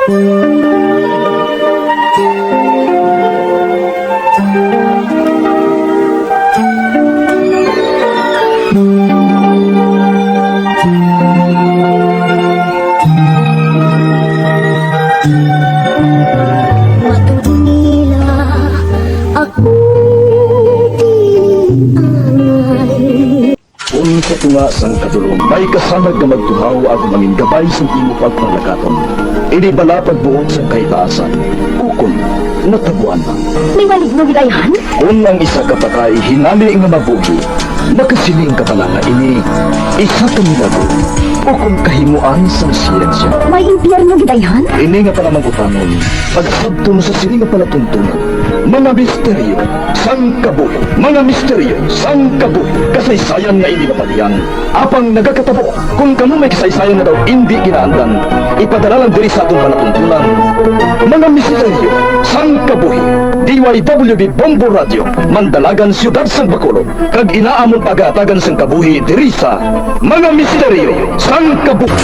Sa tunga sang kadulong, may kasanag na magtuhaw at mangin gabay sa imo pagpalakaton. Ini balapag buong sa kaitaasan. Ukon, natabuan lang. May maligno gilayan? Kung ang isa kapatay, hinali nga mabuhi, makasiling ka pala nga ini, isa ka milagro, o kung kahimuan sa siyensya. May impyerno gilayan? Ini nga pala magutanon, pagsabto mo sa siling nga pala tuntunan, mga misteryo, sang kabuhi, mga misteryo, sang kabuhi, kasaysayan nga hindi mapalian. Apang nagakatabo, kung kamo may kasaysayan na daw hindi ginaandan, ipadala lang diri sa atong palatuntunan. Mga misteryo, sang kabuhi, DYWB Bombo Radio, Mandalagan, Siyudad San Bacolod, kag inaamon pagatagan sang kabuhi diri sa mga misteryo, sang kabuhi.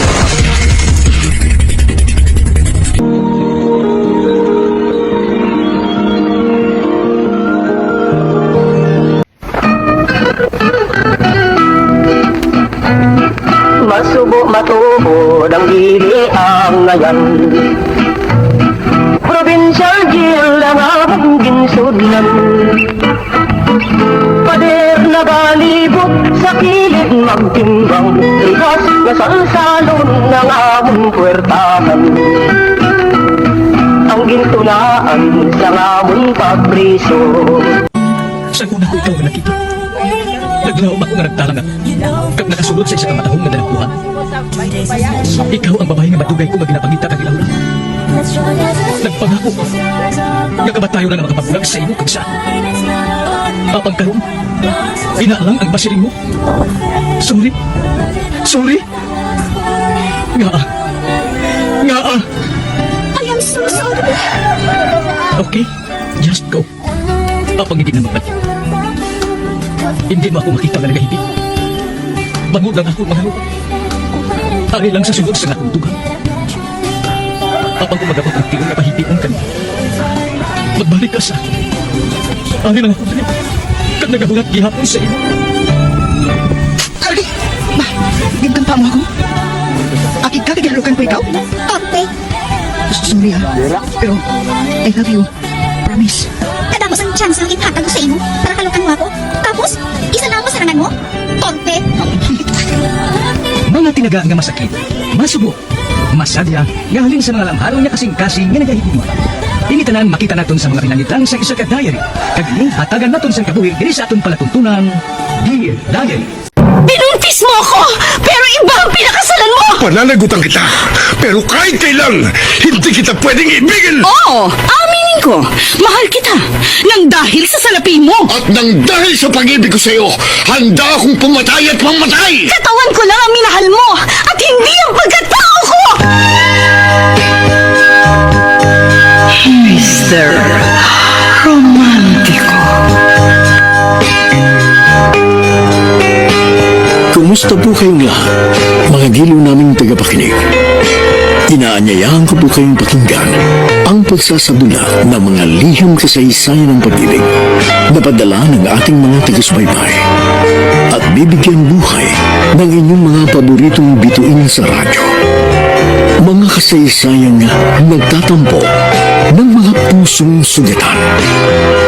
Masubo matubo ng dili ang ngayon. Provincial jail ang among ginsudlan. Pader na balibot sa kilid magtimbang, rigas na salsalon ng among puwertahan. Ang gintunaan sa among pabriso. Sa una ko ikaw nga nakita, naglaom ako nga nagtaranga kag nakasulod sa isa ka matahong nga dalapuhan. Ikaw ang babae nga madugay ko nga ginapangita kag ilaw. Nagpangako nga kabatayo na nga makapabulag sa imo kag sa apang karon inaalang ang basiling mo. Sorry nga I am so sorry. okay, just go. Apang hindi na mabalik, hindi mo ako makita nga nagahibig. Bangod lang ako mga lupa. Ari lang sa sunod sa akong dugang. Apang ko magabot ang tingin na pahipian ka niya. Magbalik ka sa akin. Ari lang ako rin. Kag nagabulat gihapon sa iyo. Ari! Ma, gintang pa mo ako? Akit ka, kagalalukan ko ikaw? Torpe. Sorry pero I love you. Promise. Kadapos ang chance lang ihatag ko sa imo para kalukan mo ako. Tapos, isa lang masarangan mo? Torpe. Mga tinaga nga masakit, masubo, masadya, nga halin sa mga lamharong niya kasing-kasing nga nagahibig mo. Initanan makita naton sa mga pinangitan sa isa ka diary. Kag hatagan naton sa kabuhig diri sa aton palatuntunan, Dear Diary. Binuntis mo ako, pero iba ang pinakasalan mo! Pananagutan kita, pero kahit kailan, hindi kita pwedeng ibigin! Oo, aminin ko, mahal kita, nang dahil sa salapi mo! At nang dahil sa pag-ibig ko sa iyo, handa akong pumatay at mamatay! Katawan ko lang ang minahal mo, at hindi ang pagkatao ko! Mr. Romantico. Kumusta po kayong lahat, mga giliw naming tagapakinig? Inaanyayahan ko po kayong pakinggan ang pagsasadula ng mga liham kasaysayan ng pag-ibig na padala ng ating mga taga-subaybay at bibigyan buhay ng inyong mga paboritong bituin sa radyo. Mga kasaysayang nagtatampo ng mga pusong sugatan,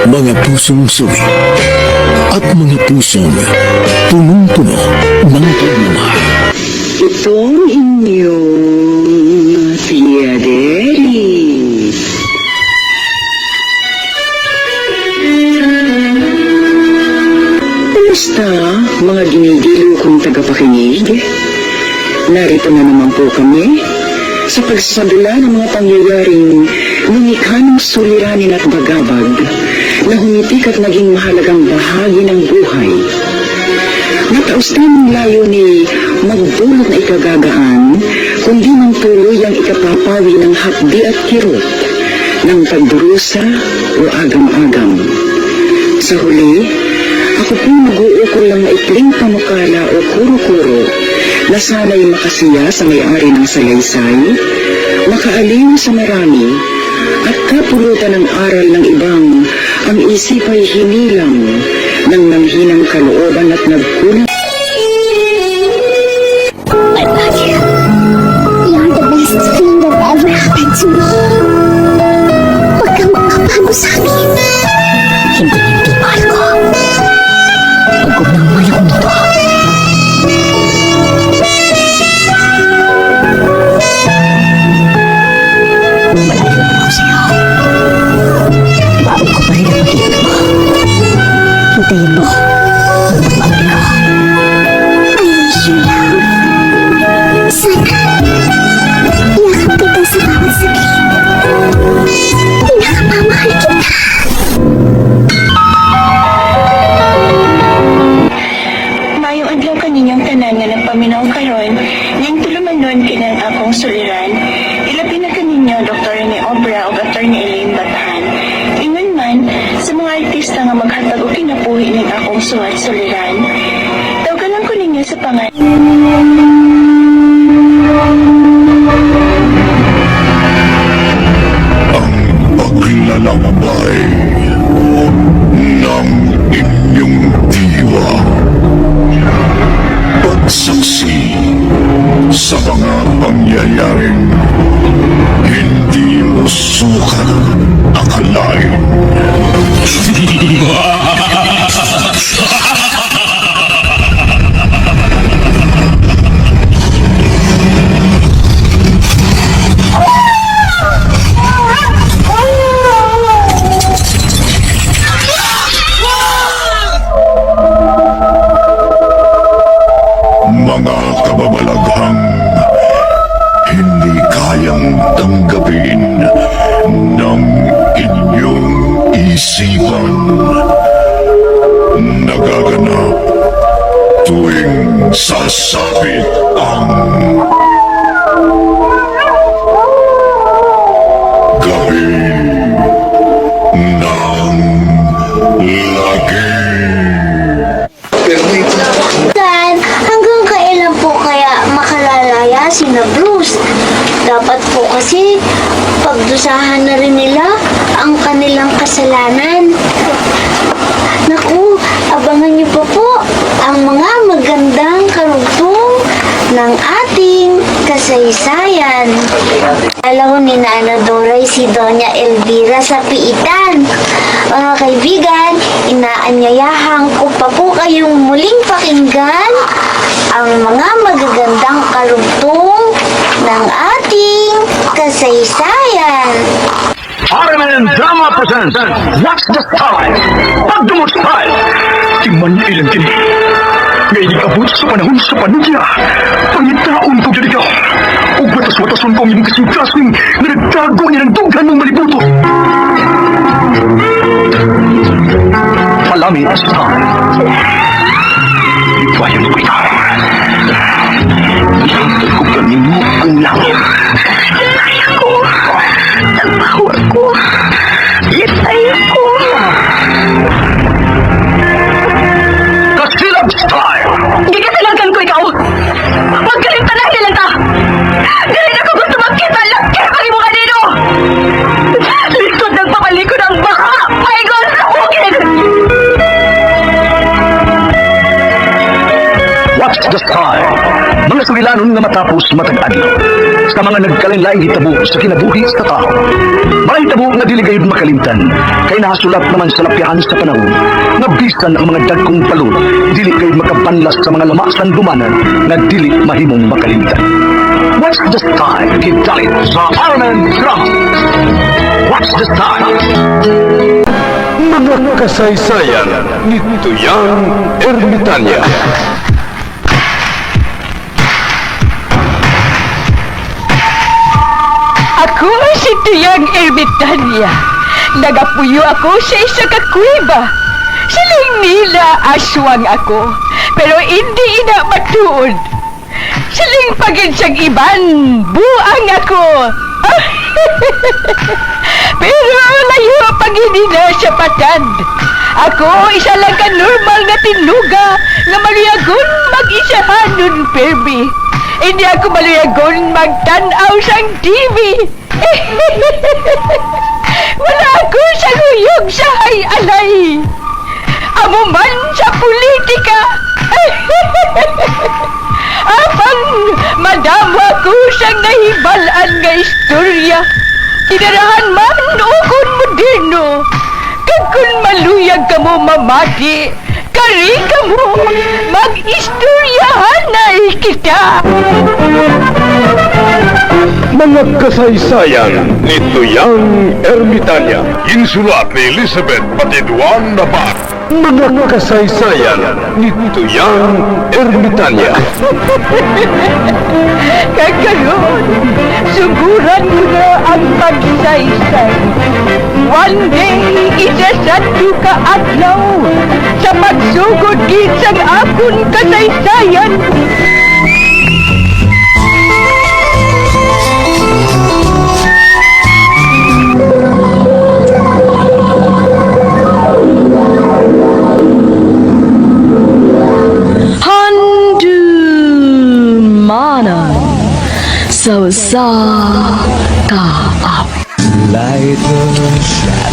mga pusong suwi, at mga pusong punong-puno ng pagmamahal. Itong inyong Tia Deli. Kumusta, mga ginigiliw kong tagapakinig? Narito na naman po kami sa pagsasadula ng mga pangyayaring lumikha ng suliranin at bagabag na humitik at naging mahalagang bahagi ng buhay. Nataos tayong layo ni magdulot na ikagagaan, kundi ng tuloy ang ikapapawi ng hapdi at kirot, ng pagdurusa o agam-agam. Sa huli, ako po mag-uukol lang na ikling panukala o kuro-kuro na sana'y makasiya sa may-ari ng salaysay, makaaliw sa marami at kapulutan ng aral ng ibang, ang isip ay hinilang ng nanghinang kalooban at nagkulang. I love you. You're the best thing that ever happened to me. Huwag kang makabago sa akin. Hindi mahal ko. Pagod na mahal ako nito. Malayo na ako sa'yo. Bago ko pa rin ang pag-ibig mo. Hintayin mo. Magbabalik ako. I wish you love. Sana, yakap kita sa bawat saglit. Pinakapamahal kita. Mayong adlaw kaninyong tanan nga nagpaminaw karon, nang tulumanon kinang akong suliran. Ilabi na kaninyo Dr. Rene Obra o Attorney Elaine Batahan. Ingon man, sa mga artista nga maghatag o kinapuhi ning akong suwat suliran. Tawgalan ko ninyo sa pangalan. Paglalakbay ng inyong diwa. Pagsaksi sa mga pangyayaring hindi mo sukat akalain. Mga kababalaghang hindi kayang tanggapin ng inyong isipan. Nagaganap tuwing sasapit ang gabi ng lagi. Dad, hanggang kailan po kaya makalalaya sina Bruce? Dapat po kasi pagdusahan na rin nila ang kanilang kasalanan. Naku, abangan niyo po ang mga magandang karugtong ng ating kasaysayan. Alam ko ni Nana Doray si Doña Elvira sa piitan. Mga kaibigan, inaanyayahan ko pa po kayong muling pakinggan ang mga magagandang karugtong ng ating kasaysayan. RMN Drama presents What's the Style? Pagdumot Style! Tingman niyo ilang kini. Ngayon ikabot sa panahon sa panudya. Pangitaon ko dyan ikaw. O batas-watason ko ang iyong kasing-kasing na nagtago niya ng dughan mong malibuto. Palami Style. Ikayan ko ikaw. Ihangtod ko ganin mo ang langit. Ako. Nagbawa ko. Itay ko. Kasilab Style! Gigasilagan ko ikaw! Huwag ka rin tanahin lang ta! Di rin ako gusto magkita lang kaya pag mo kanino! Likod nagpapalikod ang baka! Paigon sa bukid! What's the Style? Mga sulilanon nga matapos matag-adlaw. Sa mga nagkalinlaing hitabo sa kinabuhi sa tao. Mga hitabo nga dili gayud makalimtan. Kay nasulat naman sa lapyahan sa panahon. Nga bisan ang mga dagkong palod, dili gayud makabanlas sa mga lamasan dumanan nga dili mahimong makalimtan. What's the Style? Kidalit sa RMN Drama. What's the Style? Mga kasaysayan ni Tuyang Ermitanya. Ako si Tuyang Ermitanya. Nagapuyo ako sa isa kakuiba. Siling nila aswang ako, pero hindi ina matuod. Siling pagin siyang iban, buang ako. Pero layo pagin na siya patad. Ako isa lang ka normal na tinuga nga maluyagon mag-isahanon, Perby. Hindi ako maluyagon magtanaw sang TV. Wala ako sa huyog sa hay-alay. Amo man sa politika. Apang madama ko siyang nahibalaan nga istorya. Kinarahan man ukon moderno. Kag kun maluyag ka mo mamati, kari ka mo mag-istoryahan na kita. Mga kasaysayan ni Tuyang Ermitanya. Insulat ni Elizabeth Batiduan Nabat. Mga kasaysayan ni Tuyang Ermitanya. Kakaroon, suguran ko na ang pagsaysay. One day, isasadu ka adlaw sa pagsugod gisang akon kasaysayan. Mana so sa kaap.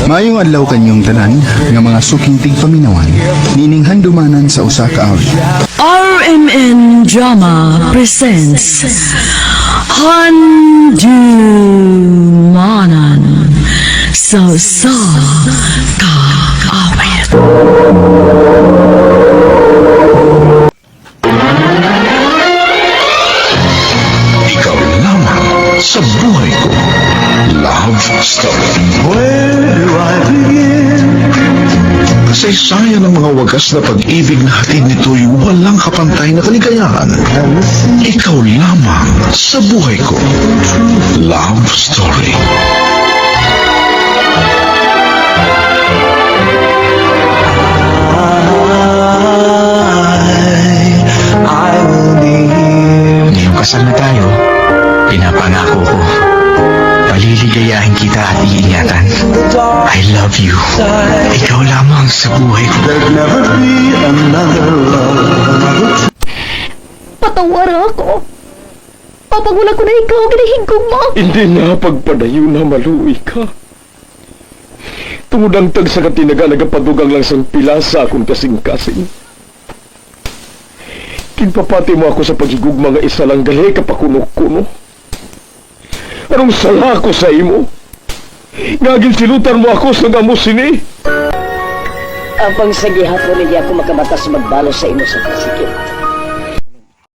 Mayong adlaw kanyong tanan nga mga suking tigpaminawan nining handumanan sa usa ka awit. RMN Drama presents Handumanan so sa kaawit. Ikaw lamang sa buhay ko. Love Story. Where do I begin? Kasaysayan ng mga wagas na pag-ibig na hatid nito'y walang kapantay na kaligayahan. Ikaw lamang sa buhay ko. Love Story. Ngayong kasal na tayo, pinapangako ko, paliligayahin kita at iingatan. I love you. Ikaw lamang sa buhay ko. Patawaran ako. Papangulang ko na ikaw ginahigog mo. Hindi na pagpadayo na maluwi ka. Tungod ang tag sa katinaga nagapadugang lang sang pila sa akong kasing-kasing. Kinpapati mo ako sa paghigugma nga isa lang gali kapakuno-kuno. Anong sala ko sa imo? Ngagin silutan mo ako sa gamos sini? Apang sa gihapon hindi ako makabatas magbalos sa imo sa pasikip.